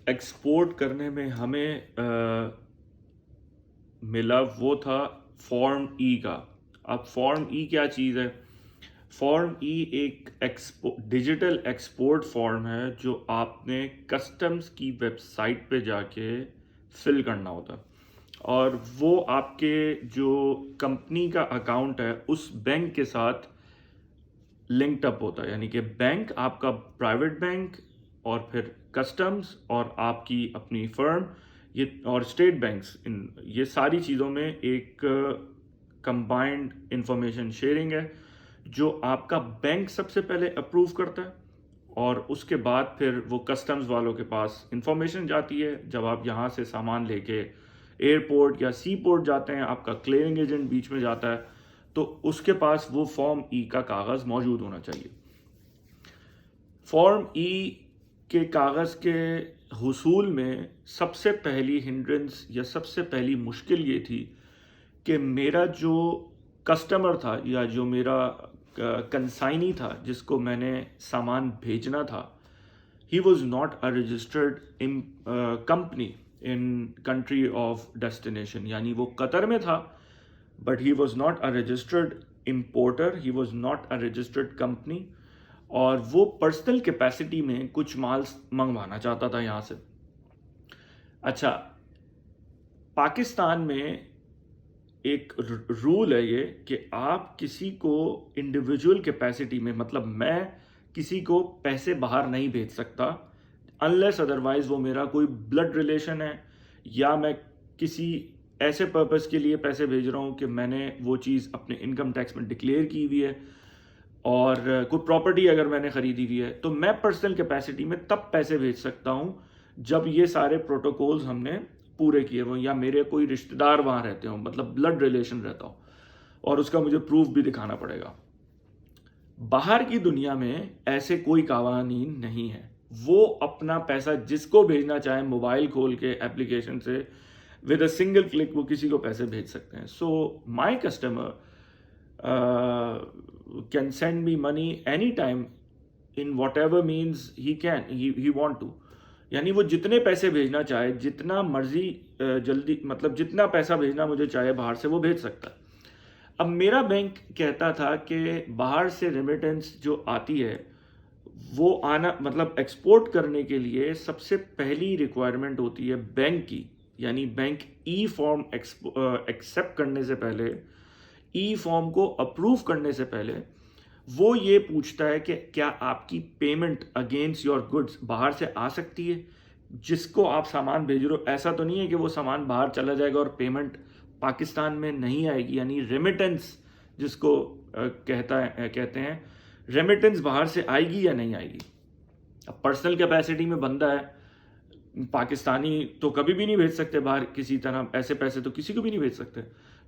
Export करने में हमें मिला वो था फॉर्म ई का। अब फॉर्म ई क्या चीज़ है? फॉर्म ई एक डिजिटल एक्सपोर्ट फॉर्म है जो आपने कस्टम्स की वेबसाइट पे जाके फिल करना होता है, और वो आपके जो कंपनी का अकाउंट है उस बैंक के साथ लिंक्ड अप होता है। यानी कि बैंक आपका प्राइवेट बैंक, और फिर कस्टम्स, और आपकी अपनी फर्म, ये और स्टेट बैंक्स, इन ये सारी चीज़ों में एक कंबाइंड इंफॉर्मेशन शेयरिंग है जो आपका बैंक सबसे पहले अप्रूव करता है, और उसके बाद फिर वो कस्टम्स वालों के पास इंफॉर्मेशन जाती है। जब आप यहाँ से सामान लेके एयरपोर्ट या सी पोर्ट जाते हैं, आपका क्लियरिंग एजेंट बीच में जाता है, तो उसके पास वो फॉर्म ई का कागज़ मौजूद होना चाहिए। फॉर्म ई के कागज़ के हुसूल में सबसे पहली हिंड्रेंस या सबसे पहली मुश्किल ये थी कि मेरा जो कस्टमर था या जो मेरा कंसाइनी था जिसको मैंने सामान भेजना था, he was not a registered in company in country of destination. यानी वो कतर में था, but he was not a registered importer, he was not a registered company, और वो पर्सनल कैपेसिटी में कुछ माल मंगवाना चाहता था यहाँ से। अच्छा, पाकिस्तान में एक रूल है ये कि आप किसी को इंडिविजुअल कैपेसिटी में, मतलब मैं किसी को पैसे बाहर नहीं भेज सकता अनलेस अदरवाइज वो मेरा कोई ब्लड रिलेशन है, या मैं किसी ऐसे पर्पस के लिए पैसे भेज रहा हूँ कि मैंने वो चीज़ अपने इनकम टैक्स में डिक्लेयर की हुई है, और कोई प्रॉपर्टी अगर मैंने ख़रीदी हुई है, तो मैं पर्सनल कैपेसिटी में तब पैसे भेज सकता हूँ जब ये सारे प्रोटोकॉल्स हमने पूरे किए हों, या मेरे कोई रिश्तेदार वहाँ रहते हों, मतलब ब्लड रिलेशन रहता हो, और उसका मुझे प्रूफ भी दिखाना पड़ेगा। बाहर की दुनिया में ऐसे कोई कानून नहीं है। वो अपना पैसा जिसको भेजना चाहे मोबाइल खोल के एप्लीकेशन से विद अ सिंगल क्लिक वो किसी को पैसे भेज सकते हैं। So my customer can send me money any time in whatever means he want to. यानी वो जितने पैसे भेजना चाहे, जितना मर्जी जल्दी, मतलब जितना पैसा भेजना मुझे चाहे बाहर से, वो भेज सकता है। अब मेरा बैंक कहता था कि बाहर से रेमिटेंस जो आती है वो आना, मतलब एक्सपोर्ट करने के लिए सबसे पहली रिक्वायरमेंट होती है बैंक की। यानी बैंक ई फॉर्म एक्सेप्ट करने से पहले, ई फॉर्म को अप्रूव करने से पहले, वो ये पूछता है कि क्या आपकी पेमेंट अगेंस्ट योर गुड्स बाहर से आ सकती है। जिसको आप सामान भेज रहे हो, ऐसा तो नहीं है कि वो सामान बाहर चला जाएगा और पेमेंट पाकिस्तान में नहीं आएगी। यानी रेमिटेंस जिसको कहते हैं, रेमिटेंस बाहर से आएगी या नहीं आएगी। अब पर्सनल कैपेसिटी में बंदा है पाकिस्तानी, तो कभी भी नहीं भेज सकते बाहर किसी तरह ऐसे पैसे, तो किसी को भी नहीं भेज सकते।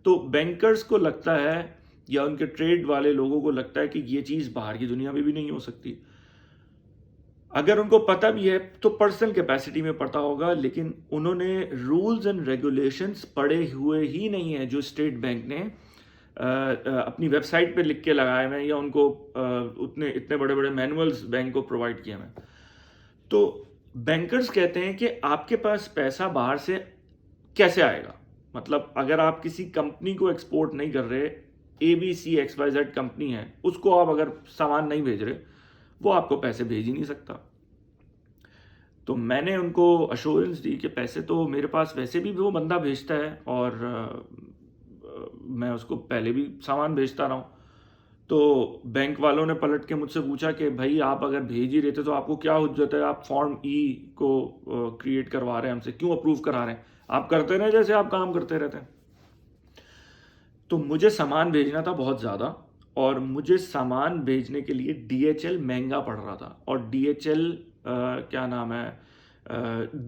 तो बैंकर्स को लगता है, या उनके ट्रेड वाले लोगों को लगता है कि ये चीज़ बाहर की दुनिया में भी नहीं हो सकती। अगर उनको पता भी है तो पर्सनल कैपेसिटी में पता होगा, लेकिन उन्होंने रूल्स एंड रेगुलेशंस पढ़े हुए ही नहीं है जो स्टेट बैंक ने अपनी वेबसाइट पे लिख के लगाए हुए हैं, या उनको उतने इतने बड़े बड़े मैनुअल्स बैंक को प्रोवाइड किए हैं। तो बैंकर्स कहते हैं कि आपके पास पैसा बाहर से कैसे आएगा। मतलब अगर आप किसी कंपनी को एक्सपोर्ट नहीं कर रहे, ABCXYZ कंपनी है, उसको आप अगर सामान नहीं भेज रहे, वो आपको पैसे भेज ही नहीं सकता। तो मैंने उनको अश्योरेंस दी कि पैसे तो मेरे पास वैसे भी वो बंदा भेजता है, और मैं उसको पहले भी सामान भेजता रहा हूँ। तो बैंक वालों ने पलट के मुझसे पूछा कि भाई आप अगर भेज ही रहे थे तो आपको क्या हुज्जत है, आप फॉर्म ई को क्रिएट करवा रहे हैं हमसे, क्यों अप्रूव करा रहे हैं? आप करते रहे जैसे आप काम करते रहते हैं। तो मुझे सामान भेजना था बहुत ज़्यादा, और मुझे सामान भेजने के लिए DHL महंगा पड़ रहा था, और DHL क्या नाम है,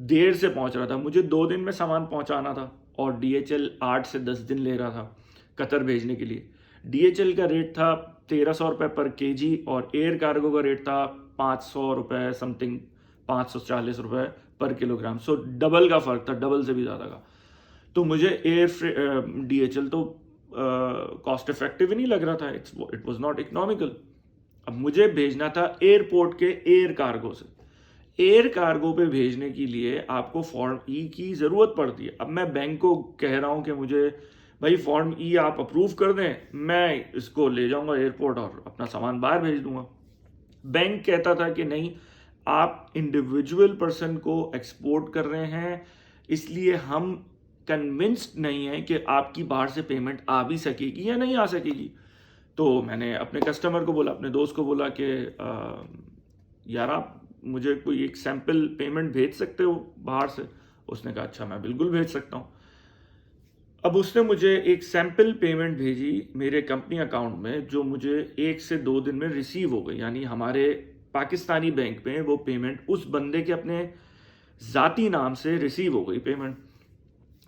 देर से पहुंच रहा था। मुझे 2 दिन में सामान पहुंचाना था, और DHL 8 से 10 दिन ले रहा था कतर भेजने के लिए। DHL का रेट था 1300 रुपये पर केजी, और एयर कार्गो का रेट था 500 रुपये समथिंग, 540 रुपये पर किलोग्राम। सो डबल का फ़र्क था, डबल से भी ज़्यादा का। तो मुझे DHL तो कॉस्ट इफेक्टिव ही नहीं लग रहा था, इट वॉज नॉट इकोनॉमिकल। अब मुझे भेजना था एयरपोर्ट के एयर कार्गो से। एयर कार्गो पे भेजने के लिए आपको फॉर्म ई की ज़रूरत पड़ती है। अब मैं बैंक को कह रहा हूँ कि मुझे भाई फॉर्म ई आप अप्रूव कर दें, मैं इसको ले जाऊँगा एयरपोर्ट और अपना सामान बाहर भेज दूँगा। बैंक कहता था कि नहीं, आप इंडिविजुअल पर्सन को एक्सपोर्ट कर रहे हैं, इसलिए हम कन्विंस्ड नहीं हैं कि आपकी बाहर से पेमेंट आ भी सकेगी या नहीं आ सकेगी। तो मैंने अपने कस्टमर को बोला, अपने दोस्त को बोला कि यार आप मुझे कोई एक सैंपल पेमेंट भेज सकते हो बाहर से? उसने कहा अच्छा मैं बिल्कुल भेज सकता हूँ। अब उसने मुझे एक सैंपल पेमेंट भेजी मेरे कंपनी अकाउंट में, जो मुझे 1 से 2 दिन में रिसीव हो गई। यानी हमारे पाकिस्तानी बैंक में वो पेमेंट उस बंदे के अपने ज़ाती नाम से रिसीव हो गई पेमेंट।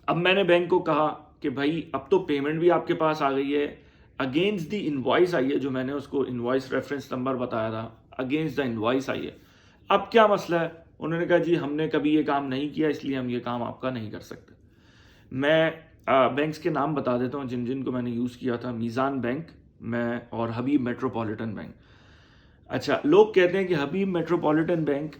अब मैंने बैंक को कहा कि भाई अब तो पेमेंट भी आपके पास आ गई है, अगेंस्ट द इनवॉइस आई है, जो मैंने उसको इनवॉइस रेफरेंस नंबर बताया था, अगेंस्ट द इनवॉइस आई है। अब क्या मसला है? उन्होंने कहा जी हमने कभी ये काम नहीं किया, इसलिए हम ये काम आपका नहीं कर सकते। मैं बैंक्स के नाम बता देता हूँ जिन जिन को मैंने यूज़ किया था। मीज़ान बैंक मैं और हबीब मेट्रोपॉलिटन बैंक। अच्छा, लोग कहते हैं कि हबीब मेट्रोपॉलिटन बैंक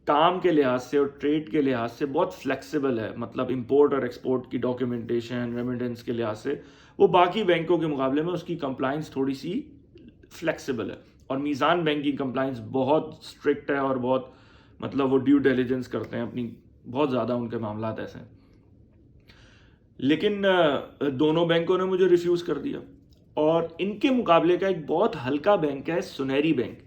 काम के लिहाज से और ट्रेड के लिहाज से बहुत फ्लेक्सिबल है, मतलब इंपोर्ट और एक्सपोर्ट की डॉक्यूमेंटेशन, रेमिटेंस के लिहाज से वो बाकी बैंकों के मुकाबले में उसकी कंप्लाइंस थोड़ी सी फ्लेक्सिबल है। और मीज़ान बैंक की कंप्लाइंस बहुत स्ट्रिक्ट है और बहुत, मतलब वो ड्यू डिलिजेंस करते हैं अपनी, बहुत ज़्यादा उनके मामला ऐसे हैं। लेकिन दोनों बैंकों ने मुझे रिफ्यूज़ कर दिया। और इनके मुकाबले का एक बहुत हल्का बैंक है सुनहरी बैंक।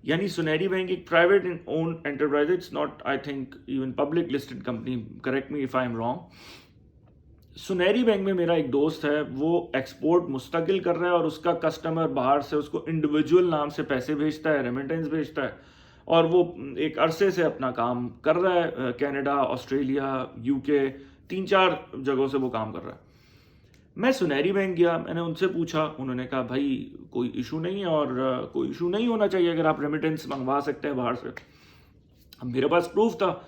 यानी सुनहरी बैंक एक private own enterprise, it's not I think even public listed company, correct me if I am wrong. सुनहरी बैंक में मेरा एक दोस्त है, वो एक्सपोर्ट मुस्तकिल कर रहा है और उसका कस्टमर बाहर से उसको इंडिविजुअल नाम से पैसे भेजता है, रेमिटेंस भेजता है, और वो एक अरसे से अपना काम कर रहा है। कनाडा, ऑस्ट्रेलिया, यूके, 3-4 जगहों से वो काम कर रहा है। मैं सुनहरी बैंक गया, मैंने उनसे पूछा, उन्होंने कहा भाई कोई इशू नहीं है और कोई इशू नहीं होना चाहिए अगर आप रेमिटेंस मंगवा सकते हैं बाहर से। अब मेरे पास प्रूफ था,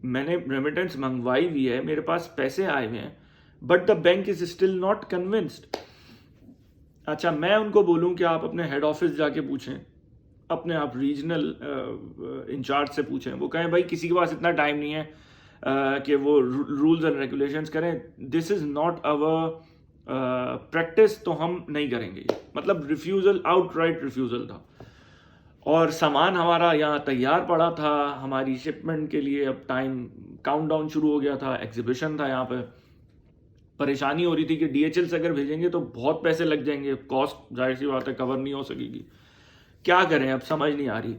मैंने रेमिटेंस मंगवाई हुई है, मेरे पास पैसे आए हुए हैं, but the bank is still not convinced. अच्छा, मैं उनको बोलूं कि आप अपने हेड ऑफिस जाके पूछें, अपने आप रीजनल इंचार्ज से पूछें, वो कहें भाई किसी के पास इतना टाइम नहीं है कि वो रूल्स एंड रेगुलेशंस करें, this is not our practice, तो हम नहीं करेंगे। मतलब रिफ्यूज़ल, आउटराइट रिफ्यूज़ल था। और सामान हमारा यहाँ तैयार पड़ा था हमारी शिपमेंट के लिए, अब टाइम काउंटडाउन शुरू हो गया था, एग्जीबिशन था यहाँ पे। परेशानी हो रही थी कि डीएचएल से अगर भेजेंगे तो बहुत पैसे लग जाएंगे, कॉस्ट जाहिर सी बात है कवर नहीं हो सकेगी, क्या करें अब समझ नहीं आ रही।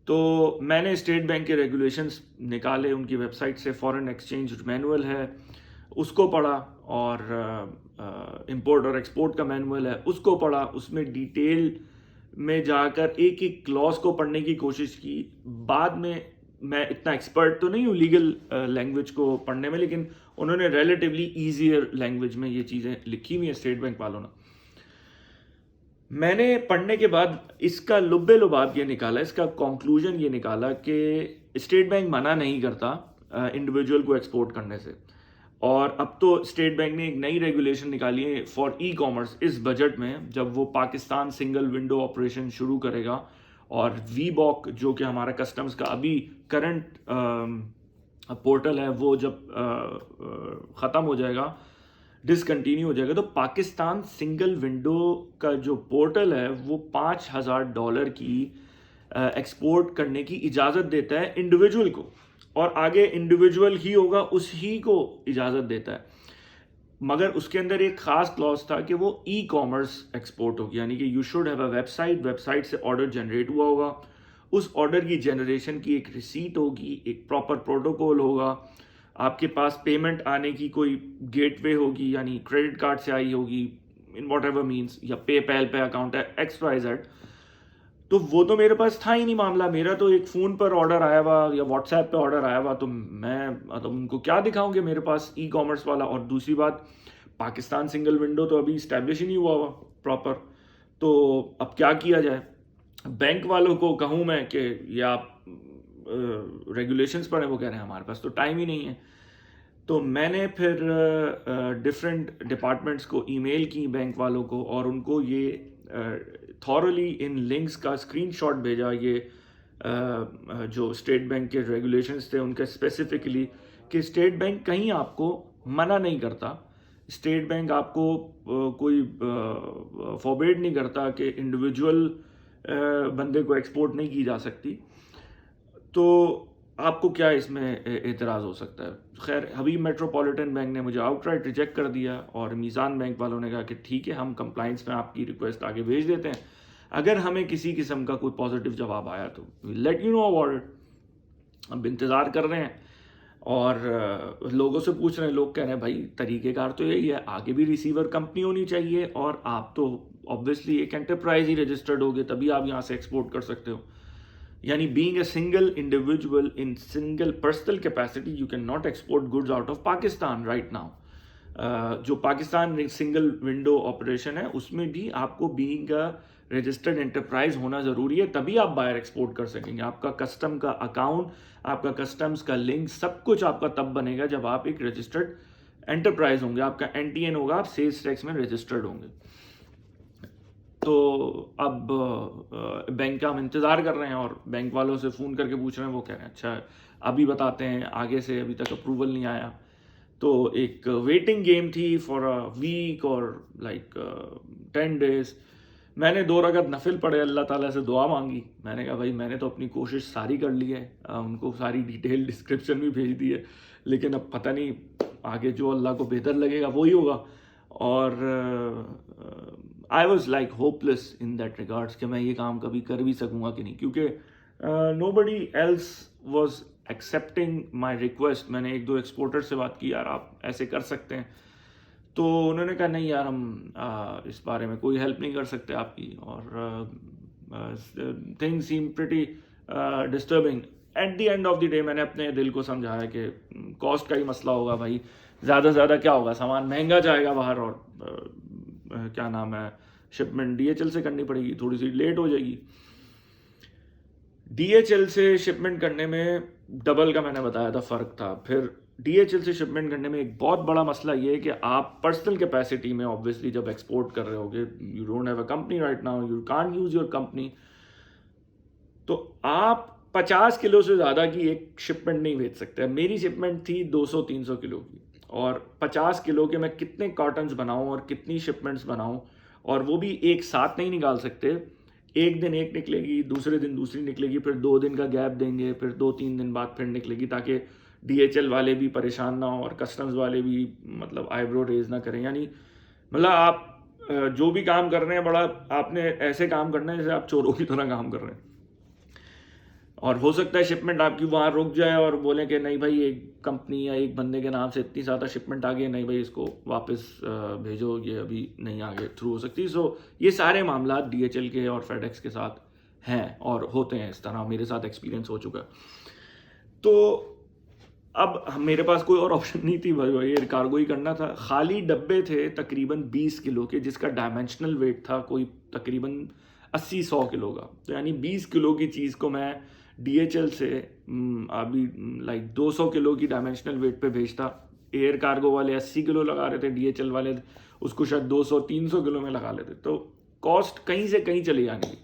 तो मैंने स्टेट बैंक के रेगुलेशंस निकाले उनकी वेबसाइट से, फॉरेन एक्सचेंज मैनुअल है उसको पढ़ा, और इंपोर्ट और एक्सपोर्ट का मैनुअल है उसको पढ़ा। उसमें डिटेल में जाकर एक एक क्लॉज को पढ़ने की कोशिश की। बाद में, मैं इतना एक्सपर्ट तो नहीं हूँ लीगल लैंग्वेज को पढ़ने में, लेकिन उन्होंने रिलेटिवली ईजियर लैंग्वेज में ये चीज़ें लिखी हुई हैं स्टेट बैंक वालों ने। मैंने पढ़ने के बाद इसका लुब्बे लुबाब ये निकाला, इसका कंक्लूजन ये निकाला कि स्टेट बैंक मना नहीं करता इंडिविजुअल को एक्सपोर्ट करने से। और अब तो स्टेट बैंक ने एक नई रेगुलेशन निकाली है फॉर ई कॉमर्स इस बजट में, जब वो पाकिस्तान सिंगल विंडो ऑपरेशन शुरू करेगा, और वी बॉक जो कि हमारा कस्टम्स का अभी करंट पोर्टल है, वो जब ख़त्म हो जाएगा, डिसकंटिन्यू हो जाएगा, तो पाकिस्तान सिंगल विंडो का जो पोर्टल है वो $5,000 की एक्सपोर्ट करने की इजाज़त देता है इंडिविजुअल को, और आगे इंडिविजुअल ही होगा उसी को इजाज़त देता है। मगर उसके अंदर एक ख़ास क्लॉज था कि वो ई कॉमर्स एक्सपोर्ट होगी, यानी कि you should have a website, website से ऑर्डर जनरेट हुआ होगा, उस ऑर्डर की जनरेशन की एक रिसीट होगी, एक प्रॉपर प्रोटोकॉल होगा, आपके पास पेमेंट आने की कोई गेटवे होगी, यानी क्रेडिट कार्ड से आई होगी इन वॉट एवर मीन्स, या पेपैल पे अकाउंट है, XYZ। तो वो तो मेरे पास था ही नहीं मामला, मेरा तो एक फ़ोन पर ऑर्डर आया हुआ या व्हाट्सएप पे ऑर्डर आया हुआ, तो मैं मतलब उनको क्या दिखाऊं कि मेरे पास ई कॉमर्स वाला। और दूसरी बात, पाकिस्तान सिंगल विंडो तो अभी इस्टेब्लिश ही नहीं हुआ हुआ प्रॉपर, तो अब क्या किया जाए। बैंक वालों को कहूँ मैं कि ये आप रेगुलेशंस पढ़ें, वो कह रहे हैं हमारे पास तो टाइम ही नहीं है। तो मैंने फिर डिफरेंट डिपार्टमेंट्स को ईमेल की बैंक वालों को, और उनको ये थॉरली इन लिंक्स का स्क्रीनशॉट भेजा, ये जो स्टेट बैंक के रेगुलेशंस थे उनके स्पेसिफिकली, कि स्टेट बैंक कहीं आपको मना नहीं करता, स्टेट बैंक आपको कोई फॉरबिड नहीं करता कि इंडिविजुअल बंदे को एक्सपोर्ट नहीं की जा सकती। तो आपको क्या इसमें एतराज़ हो सकता है? खैर, हबीब मेट्रोपॉलिटन बैंक ने मुझे आउटराइट रिजेक्ट कर दिया और मीज़ान बैंक वालों ने कहा कि ठीक है, हम कंप्लाइंस में आपकी रिक्वेस्ट आगे भेज देते हैं, अगर हमें किसी किस्म का कोई पॉजिटिव जवाब आया तो let you know about it. अब इंतज़ार कर रहे हैं और लोगों से पूछ रहे हैं, लोग कह रहे हैं भाई तरीक़ेकार तो यही है, आगे भी रिसीवर कंपनी होनी चाहिए और आप तो ऑब्वियसली एक एंटरप्राइज ही रजिस्टर्ड होगे, तभी आप यहाँ से एक्सपोर्ट कर सकते हो। यानी being a single individual in single personal capacity you can not export goods out of Pakistan right now. जो पाकिस्तान सिंगल विंडो ऑपरेशन है उसमें भी आपको बीइंग अ रजिस्टर्ड एंटरप्राइज होना ज़रूरी है, तभी आप बाहर एक्सपोर्ट कर सकेंगे। आपका कस्टम का अकाउंट, आपका कस्टम्स का लिंक, सब कुछ आपका तब बनेगा जब आप एक रजिस्टर्ड एंटरप्राइज होंगे, आपका एनटीएन होगा, आप सेल्स टैक्स में रजिस्टर्ड होंगे। तो अब बैंक का हम इंतज़ार कर रहे हैं और बैंक वालों से फ़ोन करके पूछ रहे हैं, वो कह रहे हैं अच्छा अभी बताते हैं, आगे से अभी तक अप्रूवल नहीं आया। तो एक वेटिंग गेम थी फॉर अ वीक और लाइक 10 डेज़। मैंने 2 रकअत नफिल पढ़े, अल्लाह ताला से दुआ मांगी। मैंने कहा भाई मैंने तो अपनी कोशिश सारी कर ली है, उनको सारी डिटेल डिस्क्रिप्शन भी भेज दी है, लेकिन अब पता नहीं आगे जो अल्लाह को बेहतर लगेगा वही होगा। और I was like hopeless in that regards कि मैं ये काम कभी कर भी सकूँगा कि नहीं, क्योंकि nobody else was accepting my request. मैंने 1-2 एक्सपोर्टर से बात की, यार आप ऐसे कर सकते हैं, तो उन्होंने कहा नहीं यार हम इस बारे में कोई हेल्प नहीं कर सकते आपकी, और things seam pretty disturbing. At the end of the day मैंने अपने दिल को समझाया कि कॉस्ट का ही मसला होगा भाई, ज़्यादा से ज़्यादा क्या होगा, सामान महंगा जाएगा बाहर और क्या नाम है, शिपमेंट डीएचएल से करनी पड़ेगी, थोड़ी सी लेट हो जाएगी। डीएचएल से शिपमेंट करने में डबल का मैंने बताया था फ़र्क था। फिर डीएचएल से शिपमेंट करने में एक बहुत बड़ा मसला ये है कि आप पर्सनल कैपेसिटी में ऑब्वियसली जब एक्सपोर्ट कर रहे होगे, you don't have a company right now, you can't use your company, तो आप 50 किलो से ज़्यादा की एक शिपमेंट नहीं भेज सकते। मेरी शिपमेंट थी 200-300 किलो की, और 50 किलो के मैं कितने कार्टन्स बनाऊं और कितनी शिपमेंट्स बनाऊं, और वो भी एक साथ नहीं निकाल सकते। एक दिन एक निकलेगी, दूसरे दिन दूसरी निकलेगी, फिर 2 दिन का गैप देंगे, फिर 2-3 दिन बाद फिर निकलेगी, ताकि डीएचएल वाले भी परेशान ना हो और कस्टम्स वाले भी मतलब आईब्रो रेज ना करें। यानी मतलब आप जो भी काम कर रहे हैं, बड़ा आपने ऐसे काम करना है जैसे आप चोरों की तरह काम कर रहे हैं। और हो सकता है शिपमेंट आपकी वहाँ रुक जाए और बोलें कि नहीं भाई एक कंपनी या एक बंदे के नाम से इतनी ज़्यादा शिपमेंट आ गई, नहीं भाई इसको वापस भेजो, ये अभी नहीं आगे थ्रू हो सकती। सो ये सारे मामला डीएचएल के और फेडेक्स के साथ हैं और होते हैं, इस तरह मेरे साथ एक्सपीरियंस हो चुका। तो अब मेरे पास कोई और ऑप्शन नहीं थी भाई, एयर कार्गो ही करना था। खाली डब्बे थे तकरीबन 20 किलो के, जिसका डायमेंशनल वेट था कोई तकरीबन 80-100 किलो का। तो यानी 20 किलो की चीज़ को मैं डीएचएल से अभी लाइक 200 किलो की डायमेंशनल वेट पे भेजता। एयर कार्गो वाले 80 किलो लगा रहे थे, डीएचएल वाले उसको शायद 200-300 किलो में लगा लेते, तो कॉस्ट कहीं से कहीं चली जानी थी।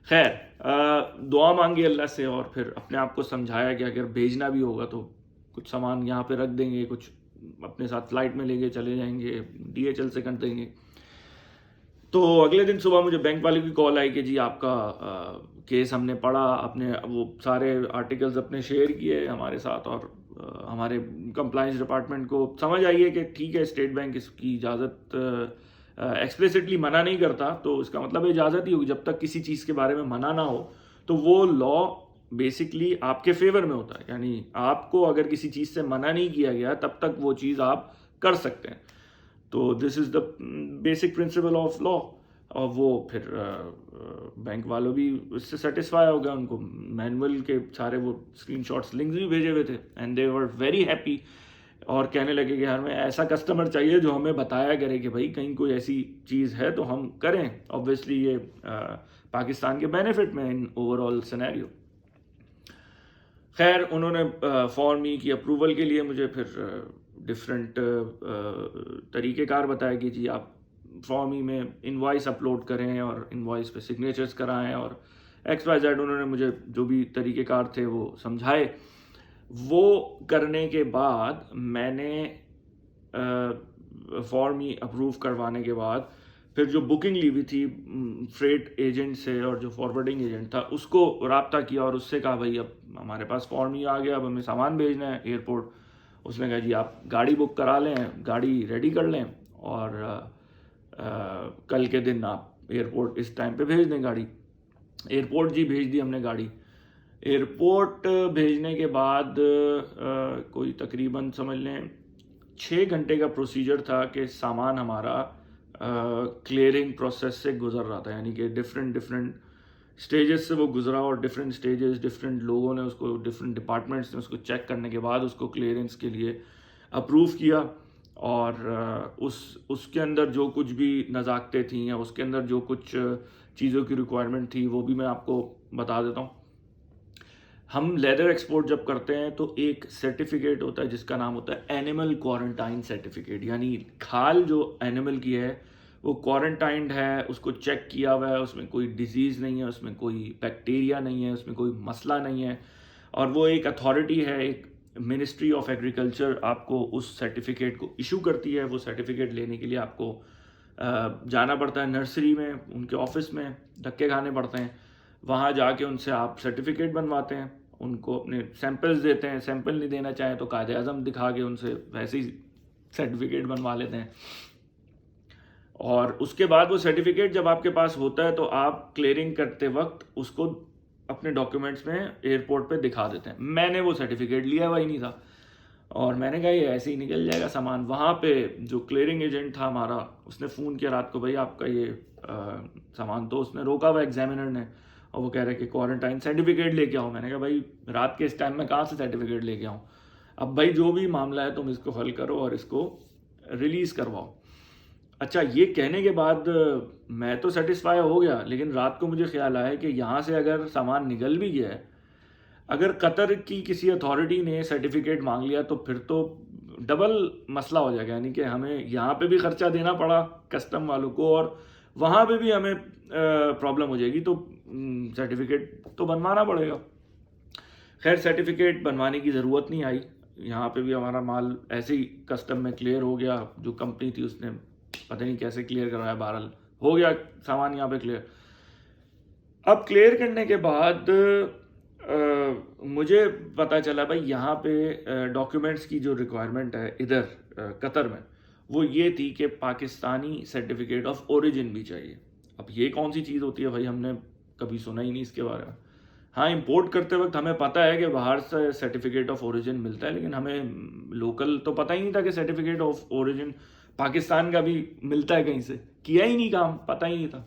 खैर दुआ मांगी अल्लाह से और फिर अपने आप को समझाया कि अगर भेजना भी होगा तो कुछ सामान यहाँ पे रख देंगे, कुछ अपने साथ फ्लाइट में लेके चले जाएंगे, डीएचएल से कर देंगे। तो अगले दिन सुबह मुझे बैंक वाले की कॉल आई कि जी आपका केस हमने पढ़ा, आपने वो सारे आर्टिकल्स अपने शेयर किए हमारे साथ, और हमारे कंप्लायंस डिपार्टमेंट को समझ आई है कि ठीक है स्टेट बैंक इसकी इजाज़त एक्सप्लिसिटली मना नहीं करता, तो इसका मतलब इजाज़त ही होगी। जब तक किसी चीज़ के बारे में मना ना हो तो वो लॉ बेसिकली आपके फेवर में होता है, यानी आपको अगर किसी चीज़ से मना नहीं किया गया तब तक वो चीज़ आप कर सकते हैं। तो this is the basic principle of law. और वो फिर बैंक वालों भी उससे सेटिस्फाई हो गया, उनको मैनुअल के सारे वो स्क्रीनशॉट्स लिंक्स भी भेजे हुए थे, and they were very happy, और कहने लगे कि हमें ऐसा कस्टमर चाहिए जो हमें बताया करे कि भाई कहीं कोई ऐसी चीज़ है तो हम करें। ऑब्वियसली ये पाकिस्तान के बेनिफिट में इन ओवरऑल सिनेरियो। खैर उन्होंने फॉर मी की अप्रूवल के लिए मुझे फिर डिफरेंट तरीक़ेकार बताया कि जी आप फॉर्म ई में इनवॉइस अपलोड करें और इनवॉइस पे सिग्नेचर्स कराएं और XYZ उन्होंने मुझे जो भी तरीक़ेकार थे वो समझाए। वो करने के बाद मैंने फॉर्म ही अप्रूव करवाने के बाद फिर जो बुकिंग ली हुई थी फ्रेट एजेंट से और जो फॉरवर्डिंग एजेंट था उसको राब्ता किया और उससे कहा भाई अब हमारे पास फॉर्म ही आ गया, अब हमें सामान भेजना है एयरपोर्ट। उसने कहा जी आप गाड़ी बुक करा लें, गाड़ी रेडी कर लें और कल के दिन आप एयरपोर्ट इस टाइम पे भेज दें गाड़ी। एयरपोर्ट जी भेज दी हमने गाड़ी। एयरपोर्ट भेजने के बाद कोई तकरीबन समझ लें 6 घंटे का प्रोसीजर था कि सामान हमारा क्लियरिंग प्रोसेस से गुजर रहा था, यानी कि डिफरेंट स्टेजेस से वो गुजरा और डिफरेंट स्टेजेस डिफरेंट लोगों ने उसको, डिफरेंट डिपार्टमेंट्स ने उसको चेक करने के बाद उसको क्लियरेंस के लिए अप्रूव किया। और उसके अंदर जो कुछ भी नज़ाकतें थी या उसके अंदर जो कुछ चीज़ों की रिक्वायरमेंट थी वो भी मैं आपको बता देता हूँ। हम लेदर एक्सपोर्ट जब करते हैं तो एक सर्टिफिकेट होता है जिसका नाम होता है एनिमल क्वारंटाइन सर्टिफिकेट, यानी खाल जो एनिमल की है वो क्वारंटाइंड है, उसको चेक किया हुआ है, उसमें कोई डिजीज़ नहीं है, उसमें कोई बैक्टीरिया नहीं है, उसमें कोई मसला नहीं है। और वो एक अथॉरिटी है, एक मिनिस्ट्री ऑफ एग्रीकल्चर आपको उस सर्टिफिकेट को इशू करती है। वो सर्टिफिकेट लेने के लिए आपको जाना पड़ता है नर्सरी में, उनके ऑफिस में धक्के खाने पड़ते हैं। वहाँ जाके उनसे आप सर्टिफिकेट बनवाते हैं, उनको अपने सैंपल्स देते हैं। सैंपल नहीं देना चाहें तो कायदे आज़म दिखा के उनसे वैसे ही सर्टिफिकेट बनवा लेते हैं। और उसके बाद वो सर्टिफिकेट जब आपके पास होता है तो आप क्लियरिंग करते वक्त उसको अपने डॉक्यूमेंट्स में एयरपोर्ट पे दिखा देते हैं। मैंने वो सर्टिफिकेट लिया हुआ ही नहीं था और मैंने कहा ये ऐसे ही निकल जाएगा सामान। वहाँ पे जो क्लियरिंग एजेंट था हमारा, उसने फ़ोन किया रात को, भाई आपका ये सामान, तो उसने रोका हुआ एग्जामिनर ने और वो कह रहे कि क्वारंटाइन सर्टिफिकेट लेके आओ। मैंने कहा भाई रात के इस टाइम में कहाँ से सर्टिफिकेट लेके आऊँ? अब भाई जो भी मामला है तुम इसको हल करो और इसको रिलीज़ करवाओ। अच्छा, ये कहने के बाद मैं तो सेटिस्फाई हो गया, लेकिन रात को मुझे ख्याल आया कि यहाँ से अगर सामान निकल भी गया है, अगर कतर की किसी अथॉरिटी ने सर्टिफिकेट मांग लिया तो फिर तो डबल मसला हो जाएगा, यानी कि हमें यहाँ पे भी खर्चा देना पड़ा कस्टम वालों को और वहाँ पे भी हमें प्रॉब्लम हो जाएगी। तो सर्टिफिकेट तो बनवाना पड़ेगा। खैर सर्टिफिकेट बनवाने की ज़रूरत नहीं आई, यहाँ पे भी हमारा माल ऐसे ही कस्टम में क्लियर हो गया। जो कंपनी थी उसने पता नहीं कैसे क्लियर करवाया, बहरहाल हो गया सामान यहाँ पे क्लियर। अब क्लियर करने के बाद मुझे पता चला भाई यहाँ पे डॉक्यूमेंट्स की जो रिक्वायरमेंट है इधर कतर में, वो ये थी कि पाकिस्तानी सर्टिफिकेट ऑफ ओरिजिन भी चाहिए। अब ये कौन सी चीज़ होती है भाई, हमने कभी सुना ही नहीं इसके बारे में। हाँ, इंपोर्ट करते वक्त हमें पता है कि बाहर से सर्टिफिकेट ऑफ ओरिजिन मिलता है, लेकिन हमें लोकल तो पता ही नहीं था कि सर्टिफिकेट ऑफ ओरिजिन पाकिस्तान का भी मिलता है कहीं से। किया ही नहीं काम, पता ही नहीं था।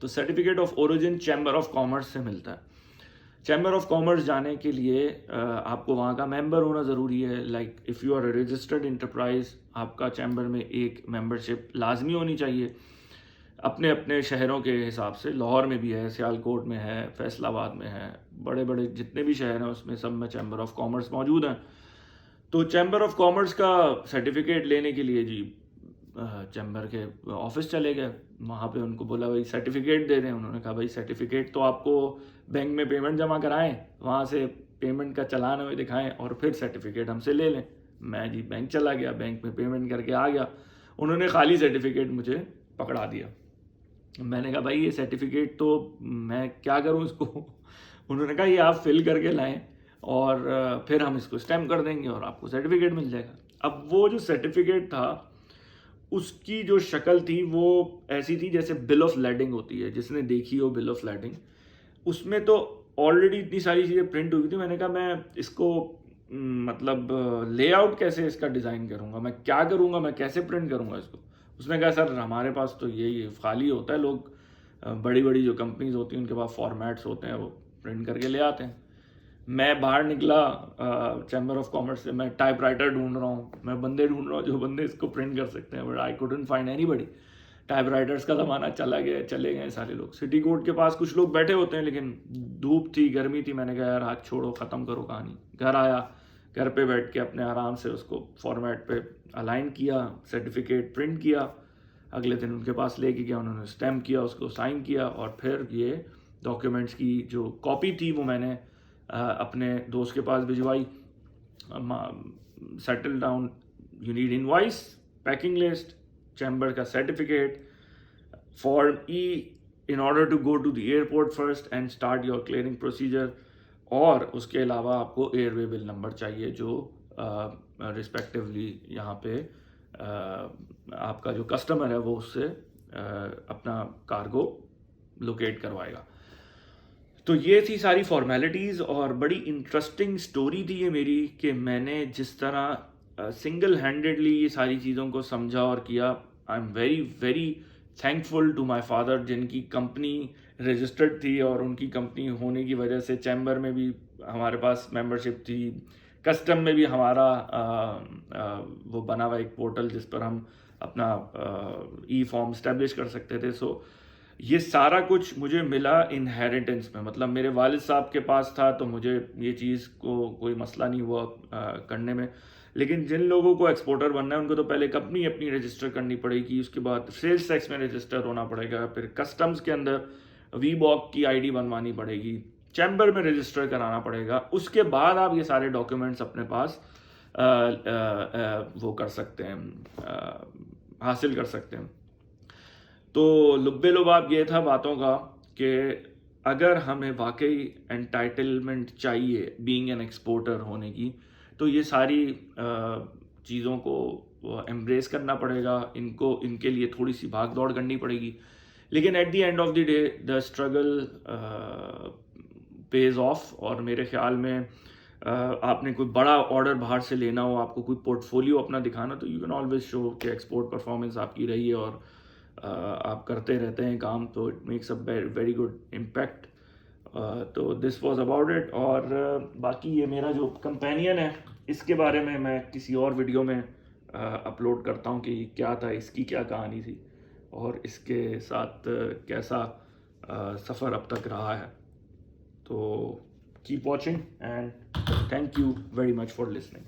तो certificate of origin chamber of commerce से मिलता है। चैम्बर ऑफ कॉमर्स जाने के लिए आपको वहाँ का मेंबर होना ज़रूरी है। Like if you are a registered enterprise, आपका चैम्बर में एक मेंबरशिप लाजमी होनी चाहिए अपने अपने शहरों के हिसाब से। लाहौर में भी है, सियालकोट में है, फैसलाबाद में है, बड़े बड़े जितने भी शहर हैं उसमें सब में चैम्बर ऑफ कॉमर्स मौजूद हैं। तो चैम्बर ऑफ कॉमर्स का सर्टिफिकेट लेने के लिए जी चैम्बर के ऑफिस चले गए। वहाँ पे उनको बोला भाई सर्टिफिकेट दे दें। उन्होंने कहा भाई सर्टिफिकेट तो आपको बैंक में पेमेंट जमा कराएं, वहाँ से पेमेंट का चालान हमें दिखाएं और फिर सर्टिफिकेट हमसे ले लें। मैं जी बैंक चला गया, बैंक में पेमेंट करके आ गया। उन्होंने खाली सर्टिफिकेट मुझे पकड़ा दिया। मैंने कहा भाई ये सर्टिफिकेट तो मैं क्या करूँ इसको? उन्होंने कहा ये आप फिल करके लाएं और फिर हम इसको स्टैम्प कर देंगे और आपको सर्टिफिकेट मिल जाएगा। अब वो जो सर्टिफिकेट था उसकी जो शक्ल थी वो ऐसी थी जैसे बिल ऑफ लैडिंग होती है, जिसने देखी हो बिल ऑफ लैडिंग, उसमें तो ऑलरेडी इतनी सारी चीज़ें प्रिंट हुई थी। मैंने कहा मैं इसको मतलब लेआउट कैसे इसका डिज़ाइन करूँगा, मैं क्या करूँगा, मैं कैसे प्रिंट करूँगा इसको? उसने कहा सर हमारे पास तो यही खाली होता है, लोग बड़ी बड़ी जो कंपनीज होती हैं उनके पास फॉर्मेट्स होते हैं, वो प्रिंट करके ले आते हैं। मैं बाहर निकला चैम्बर ऑफ कॉमर्स से, मैं टाइपराइटर ढूंढ रहा हूँ, मैं बंदे ढूंढ रहा हूँ जो बंदे इसको प्रिंट कर सकते हैं, but I couldn't find anybody. Typewriters का ज़माना चला गया, चले गए सारे लोग। सिटी कोर्ट के पास कुछ लोग बैठे होते हैं, लेकिन धूप थी, गर्मी थी। मैंने कहा यार हाथ छोड़ो, ख़त्म करो कहानी। घर आया, घर पे बैठ के अपने आराम से उसको फॉर्मेट पे अलाइन किया, सर्टिफिकेट प्रिंट किया, अगले दिन उनके पास लेके गया, उन्होंने स्टैम्प किया, उसको साइन किया और फिर ये डॉक्यूमेंट्स की जो कॉपी थी वो मैंने अपने दोस्त के पास भिजवाई. Settle down, you need invoice, packing list, chamber का certificate, form E in order to go to the airport first and start your clearing procedure. और उसके अलावा आपको एयरवे बिल नंबर चाहिए जो रिस्पेक्टिवली यहाँ पे आपका जो कस्टमर है वो उससे अपना कार्गो लोकेट करवाएगा. तो ये थी सारी फॉर्मेलिटीज़ और बड़ी इंटरेस्टिंग स्टोरी थी ये मेरी कि मैंने जिस तरह सिंगल हैंडेडली ये सारी चीज़ों को समझा और किया. I am very very thankful to my father जिनकी कंपनी रजिस्टर्ड थी और उनकी कंपनी होने की वजह से चैम्बर में भी हमारे पास मेंबरशिप थी, कस्टम में भी हमारा वो बना हुआ एक पोर्टल जिस पर हम अपना ई फॉर्म स्टैब्लिश कर सकते थे. सो ये सारा कुछ मुझे मिला इनहेरिटेंस में, मतलब मेरे वालिद साहब के पास था तो मुझे ये चीज़ को कोई मसला नहीं हुआ करने में. लेकिन जिन लोगों को एक्सपोर्टर बनना है उनको तो पहले कंपनी अपनी रजिस्टर करनी पड़ेगी, उसके बाद सेल्स टैक्स में रजिस्टर होना पड़ेगा, फिर कस्टम्स के अंदर वीबॉक की आईडी बनवानी पड़ेगी, चैम्बर में रजिस्टर कराना पड़ेगा, उसके बाद आप ये सारे डॉक्यूमेंट्स अपने पास वो कर सकते हैं, हासिल कर सकते हैं. तो लुब्बे लुबाब ये था बातों का कि अगर हमें वाकई एंटाइटलमेंट चाहिए बीइंग एन एक्सपोर्टर होने की तो ये सारी चीज़ों को एम्ब्रेस करना पड़ेगा, इनके लिए थोड़ी सी भाग दौड़ करनी पड़ेगी. लेकिन at the end of the day the struggle page of. और मेरे ख्याल में आपने कोई बड़ा ऑर्डर बाहर से लेना हो, आपको कोई पोर्टफोलियो अपना दिखाना, तो यू कैन ऑलवेज शो कि एक्सपोर्ट परफॉर्मेंस आपकी रही है और आप करते रहते हैं काम, तो it makes a very good impact. तो दिस वाज अबाउट इट. और बाकी ये मेरा जो कंपेनियन है इसके बारे में मैं किसी और वीडियो में अपलोड करता हूँ कि क्या था, इसकी क्या कहानी थी और इसके साथ कैसा सफ़र अब तक रहा है. तो keep watching and thank you very much for listening.